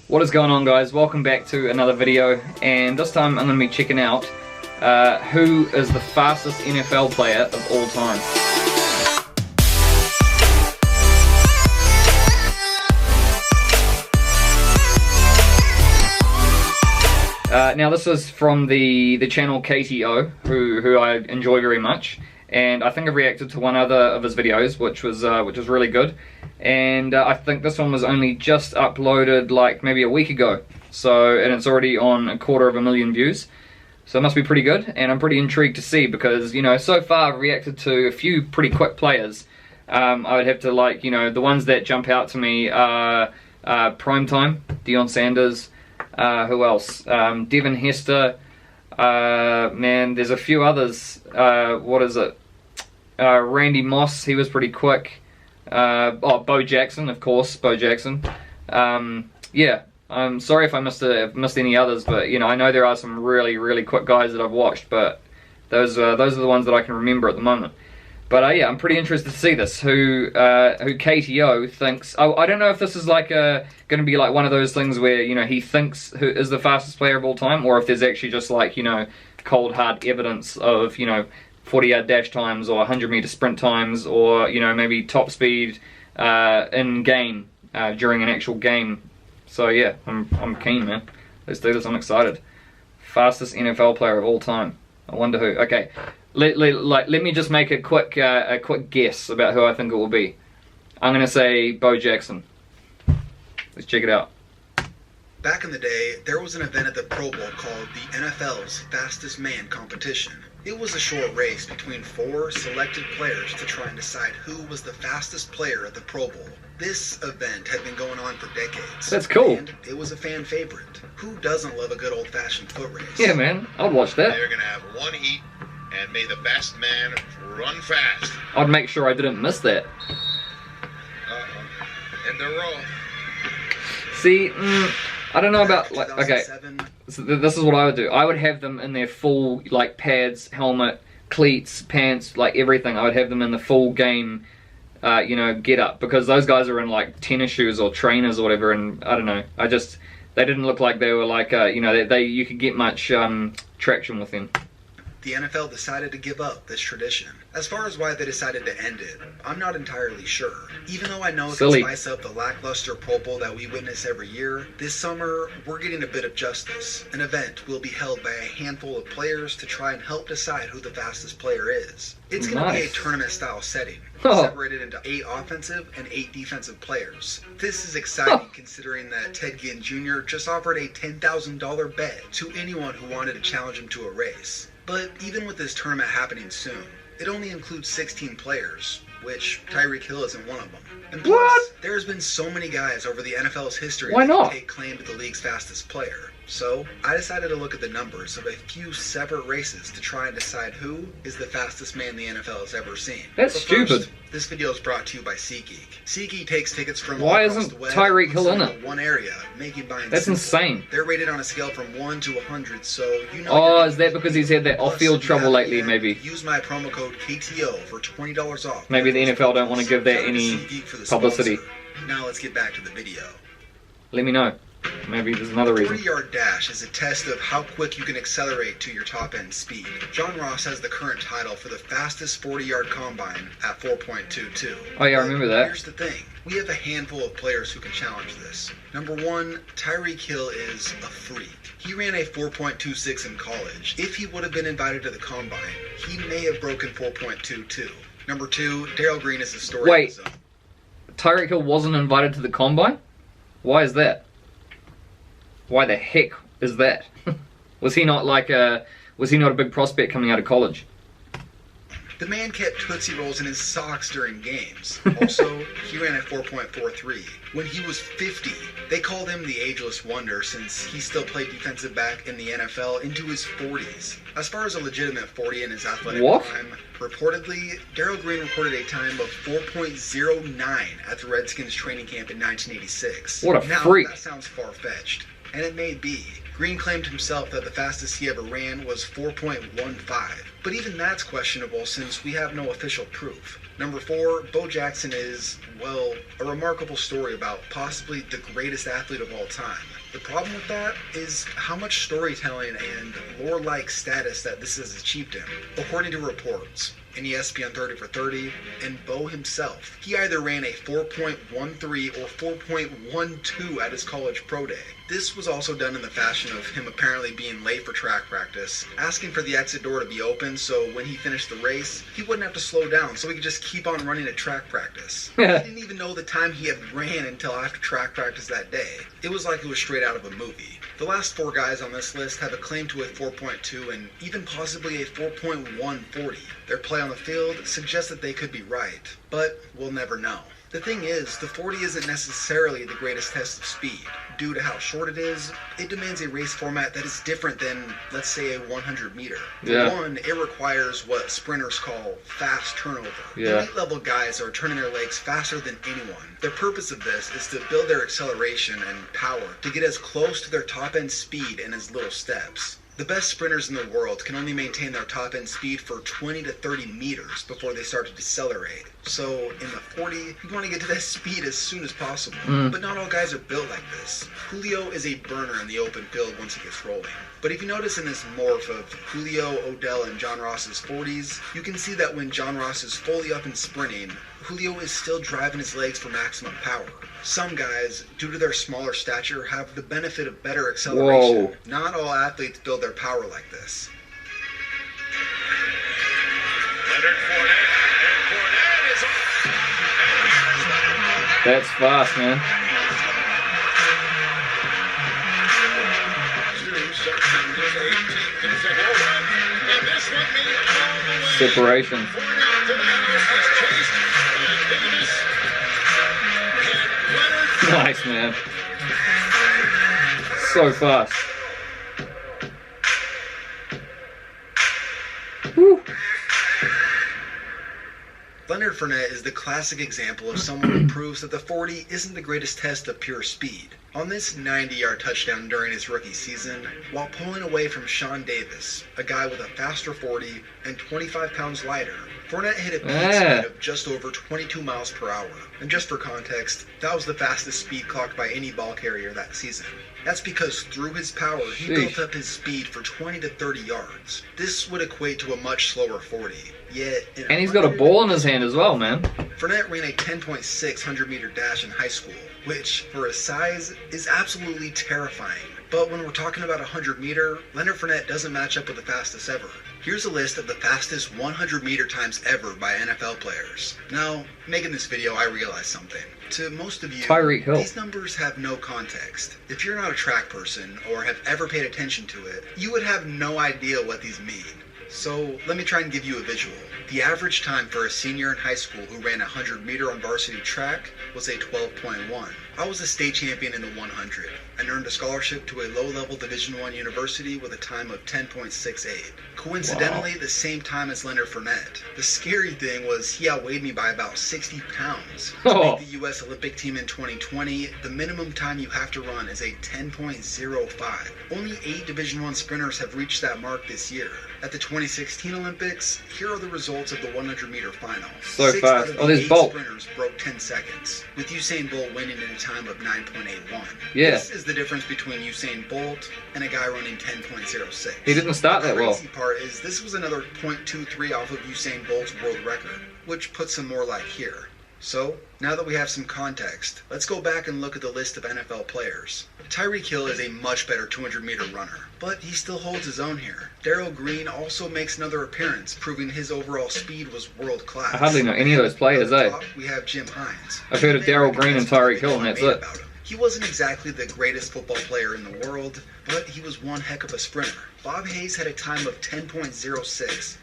What is going on, guys? Welcome back to another video, and this time I'm going to be checking out who is the fastest NFL player of all time. Now this is from the channel KTO, who I enjoy very much, and I think I've reacted to one other of his videos, which was really good. And I think this one was only just uploaded like maybe a week ago, and it's already on 250,000 views, so it must be pretty good. And I'm pretty intrigued to see, because, you know, so far I've reacted to a few pretty quick players. I would have to, like, you know, the ones that jump out to me are Primetime, Deion Sanders, who else, Devin Hester, man, there's a few others. What is it, Randy Moss, he was pretty quick. Bo Jackson, of course, Bo Jackson. Yeah, I'm sorry if I missed any others, but, you know, I know there are some really quick guys that I've watched, but those are the ones that I can remember at the moment. But yeah, I'm pretty interested to see this. Who KTO thinks. Oh, I don't know if this is like going to be like one of those things where, you know, he thinks who is the fastest player of all time, or if there's actually just, like, you know, cold hard evidence of, you know, 40-yard dash times or 100-meter sprint times, or, you know, maybe top speed in game during an actual game. So yeah, I'm keen, man. Let's do this. I'm excited. Fastest NFL player of all time. I wonder who. Okay, let me just make a quick guess about who I think it will be. I'm gonna say Bo Jackson. Let's check it out. Back in the day, there was an event at the Pro Bowl called the NFL's Fastest Man Competition. It was a short race between 4 selected players to try and decide who was the fastest player at the Pro Bowl. This event had been going on for decades. That's cool. And it was a fan favorite. Who doesn't love a good old-fashioned foot race? Yeah, man, I'd watch that. They're going to have one heat, and may the best man run fast. I'd make sure I didn't miss that. Uh-oh. And they're off. See, I don't know about, like, okay, so this is what I would do. I would have them in their full, like, pads, helmet, cleats, pants, like, everything. I would have them in the full game, you know, get up, because those guys are in, like, tennis shoes or trainers or whatever, and I don't know, they didn't look like they were, like, you know, you could get much traction with them. The NFL decided to give up this tradition. As far as why they decided to end it, I'm not entirely sure. Even though I know it can spice up the lackluster Pro Bowl that we witness every year, this summer we're getting a bit of justice. An event will be held by a handful of players to try and help decide who the fastest player is. It's going to be a tournament-style setting, separated into 8 offensive and 8 defensive players. This is exciting considering that Ted Ginn Jr. just offered a $10,000 bet to anyone who wanted to challenge him to a race. But even with this tournament happening soon, it only includes 16 players, which Tyreek Hill isn't one of them. And plus, there's been so many guys over the NFL's history that take claim to the league's fastest player. So, I decided to look at the numbers of a few separate races to try and decide who is the fastest man the NFL has ever seen. That's stupid. This video is brought to you by SeatGeek. SeatGeek takes tickets from Why isn't Tyreek Hill in it? One area, making buying That's simple. Insane. They're rated on a scale from 1 to 100, so you know. Oh, is that because he's had that off-field trouble lately? Maybe. Use my promo code KTO for $20 off. Maybe the NFL don't want to give that any publicity. Now let's get back to the video. Let me know. Maybe there's another reason. 40-yard dash is a test of how quick you can accelerate to your top-end speed. John Ross has the current title for the fastest 40-yard combine at 4.22. Oh yeah, I remember that. Here's the thing. We have a handful of players who can challenge this. Number 1, Tyreek Hill is a freak. He ran a 4.26 in college. If he would have been invited to the combine, he may have broken 4.22. Number 2, Darrell Green is a story. Wait, Tyreek Hill wasn't invited to the combine? Why is that? Why the heck is that? Was he not a big prospect coming out of college? The man kept Tootsie Rolls in his socks during games. Also, he ran at 4.43. When he was 50, they called him the ageless wonder since he still played defensive back in the NFL into his 40s. As far as a legitimate 40 in his athletic prime, reportedly, Darrell Green recorded a time of 4.09 at the Redskins training camp in 1986. What a freak. That sounds far-fetched. and it may be. Green claimed himself that the fastest he ever ran was 4.15, but even that's questionable since we have no official proof. Number 4, Bo Jackson is, well, a remarkable story about possibly the greatest athlete of all time. The problem with that is how much storytelling and lore-like status that this has achieved him. According to reports, in ESPN 30 for 30, and Bo himself, he either ran a 4.13 or 4.12 at his college pro day. This was also done in the fashion of him apparently being late for track practice, asking for the exit door to be open so when he finished the race, he wouldn't have to slow down so he could just keep on running at track practice. He didn't even know the time he had ran until after track practice that day. It was like it was straight out of a movie. The last 4 guys on this list have a claim to a 4.2 and even possibly a 4.140. Their play on the field suggests that they could be right, but we'll never know. The thing is, the 40 isn't necessarily the greatest test of speed. Due to how short it is, it demands a race format that is different than, let's say, a 100 meter. For one, it requires what sprinters call fast turnover. Elite level guys are turning their legs faster than anyone. The purpose of this is to build their acceleration and power to get as close to their top end speed in as little steps. The best sprinters in the world can only maintain their top end speed for 20 to 30 meters before they start to decelerate. So in the 40, you want to get to that speed as soon as possible. But not all guys are built like this. Julio is a burner in the open field once he gets rolling. But if you notice in this morph of Julio, Odell, and John Ross's 40s, you can see that when John Ross is fully up and sprinting, Julio is still driving his legs for maximum power. Some guys, due to their smaller stature, have the benefit of better acceleration. Whoa. Not all athletes build their power like this. Leonard Fournette, and Fournette is off. That's fast, man. Separation. Nice, man. So fast. Woo. Leonard Fournette is the classic example of someone who proves that the 40 isn't the greatest test of pure speed. On this 90-yard touchdown during his rookie season, while pulling away from Sean Davis, a guy with a faster 40 and 25 pounds lighter, Fournette hit a peak speed of just over 22 miles per hour. And just for context, that was the fastest speed clocked by any ball carrier that season. That's because through his power, he built up his speed for 20 to 30 yards. This would equate to a much slower 40. Yet, and he's got a ball in his hand as well, man. Fournette ran a 10.6 100-meter dash in high school, which, for his size, is absolutely terrifying. But when we're talking about 100-meter, Leonard Fournette doesn't match up with the fastest ever. Here's a list of the fastest 100-meter times ever by NFL players. Now, making this video, I realized something. To most of you, these numbers have no context. If you're not a track person or have ever paid attention to it, you would have no idea what these mean. So let me try and give you a visual. The average time for a senior in high school who ran 100 meter on varsity track was a 12.1. I was a state champion in the 100 and earned a scholarship to a low-level Division I university with a time of 10.68. Coincidentally, the same time as Leonard Fournette. The scary thing was he outweighed me by about 60 pounds. To make the U.S. Olympic team in 2020, the minimum time you have to run is a 10.05. Only 8 Division I sprinters have reached that mark this year. At the 2016 Olympics, here are the results of the 100-meter final. So 6 fast. out of the 8 sprinters broke 10 seconds, with Usain Bolt winning in a time of 9.81. Yeah. This is the difference between Usain Bolt and a guy running 10.06. He didn't start that well. The crazy part is this was another 0.23 off of Usain Bolt's world record, which puts him more like here. So, now that we have some context, let's go back and look at the list of NFL players. Tyreek Hill is a much better 200-meter runner, but he still holds his own here. Darrell Green also makes another appearance, proving his overall speed was world-class. I hardly know any of those players, We have Jim Hines. I've heard of Darrell Green and Tyreek Hill, and that's it. He wasn't exactly the greatest football player in the world, but he was one heck of a sprinter. Bob Hayes had a time of 10.06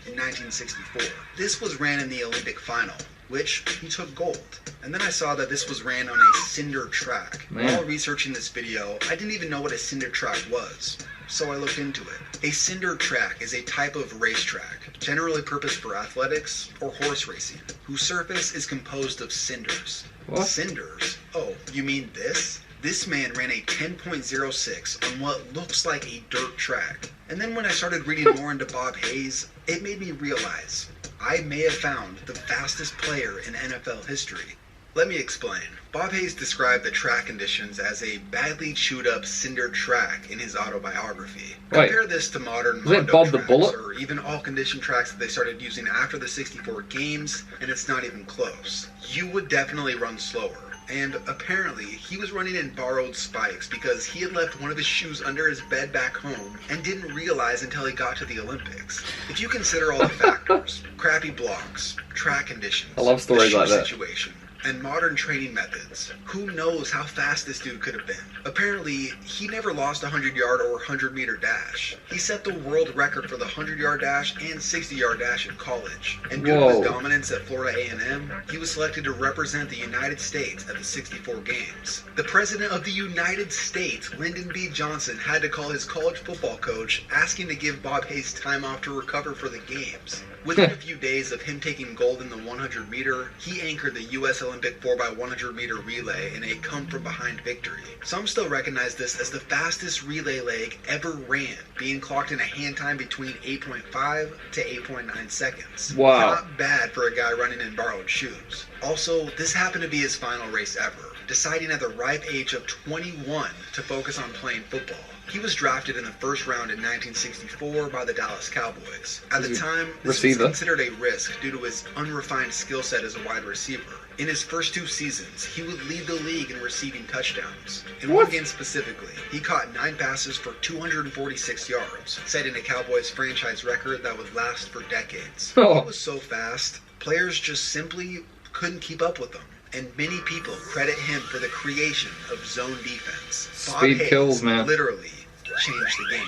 in 1964. This was ran in the Olympic final, which he took gold. And then I saw that this was ran on a cinder track. While researching this video, I didn't even know what a cinder track was, so I looked into it. A cinder track is a type of racetrack, generally purposed for athletics or horse racing, whose surface is composed of cinders. What? Cinders? Oh, you mean this? This man ran a 10.06 on what looks like a dirt track. And then when I started reading more into Bob Hayes, it made me realize I may have found the fastest player in NFL history. Let me explain. Bob Hayes described the track conditions as a badly chewed up cinder track in his autobiography. Compare this to modern Mondo tracks or even all condition tracks that they started using after the 64 games, and it's not even close. You would definitely run slower. And apparently, he was running in borrowed spikes because he had left one of his shoes under his bed back home and didn't realize until he got to the Olympics. If you consider all the factors, crappy blocks, track conditions, I love stories like that, situation, and modern training methods, who knows how fast this dude could have been. Apparently, he never lost a 100-yard or 100-meter dash. He set the world record for the 100-yard dash and 60-yard dash in college. And due to his dominance at Florida A&M, he was selected to represent the United States at the 64 games. The president of the United States, Lyndon B. Johnson, had to call his college football coach, asking to give Bob Hayes time off to recover for the games. Within a few days of him taking gold in the 100-meter, he anchored the U.S. Olympic 4x100-meter relay in a come-from-behind victory. Some still recognize this as the fastest relay leg ever ran, being clocked in a hand time between 8.5 to 8.9 seconds. Wow. Not bad for a guy running in borrowed shoes. Also, this happened to be his final race ever, deciding at the ripe age of 21 to focus on playing football. He was drafted in the first round in 1964 by the Dallas Cowboys. At the time, this was considered a risk due to his unrefined skill set as a wide receiver. In his first 2 seasons, he would lead the league in receiving touchdowns. In one game specifically, he caught 9 passes for 246 yards, setting a Cowboys franchise record that would last for decades. He was so fast, players just simply couldn't keep up with him. And many people credit him for the creation of zone defense. Speed kills, man. Literally changed the game.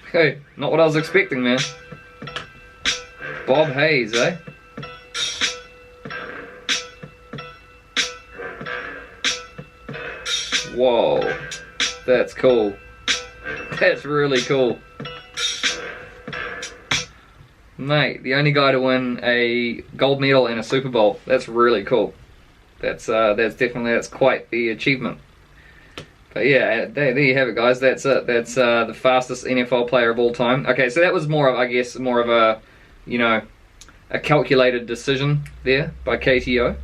Okay, not what I was expecting, man. Bob Hayes, eh? Whoa, that's cool. That's really cool. Mate, the only guy to win a gold medal in a Super Bowl. That's really cool. That's quite the achievement. But yeah, there you have it, guys. That's it. That's the fastest NFL player of all time. Okay, so that was more of, I guess, more of a, you know, a calculated decision there by KTO,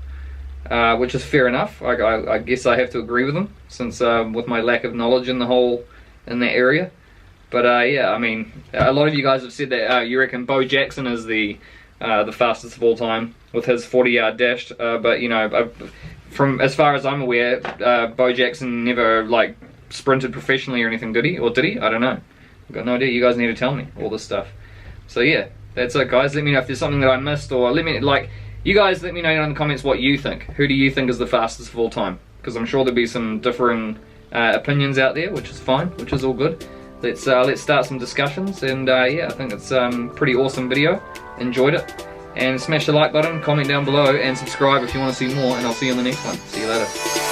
which is fair enough. I guess I have to agree with him, since with my lack of knowledge in that area. But yeah, I mean, a lot of you guys have said that you reckon Bo Jackson is the fastest of all time with his 40-yard dash. But you know, from as far as I'm aware, Bo Jackson never like sprinted professionally or anything, did he? Or did he? I don't know. I've got no idea. You guys need to tell me all this stuff. So yeah, that's it, guys. Let me know if there's something that I missed, or you guys let me know in the comments what you think. Who do you think is the fastest of all time? Because I'm sure there'll be some differing opinions out there, which is fine, which is all good. Let's start some discussions, and yeah, I think it's pretty awesome video. Enjoyed it, and smash the like button, comment down below, and subscribe if you want to see more, and I'll see you in the next one. See you later.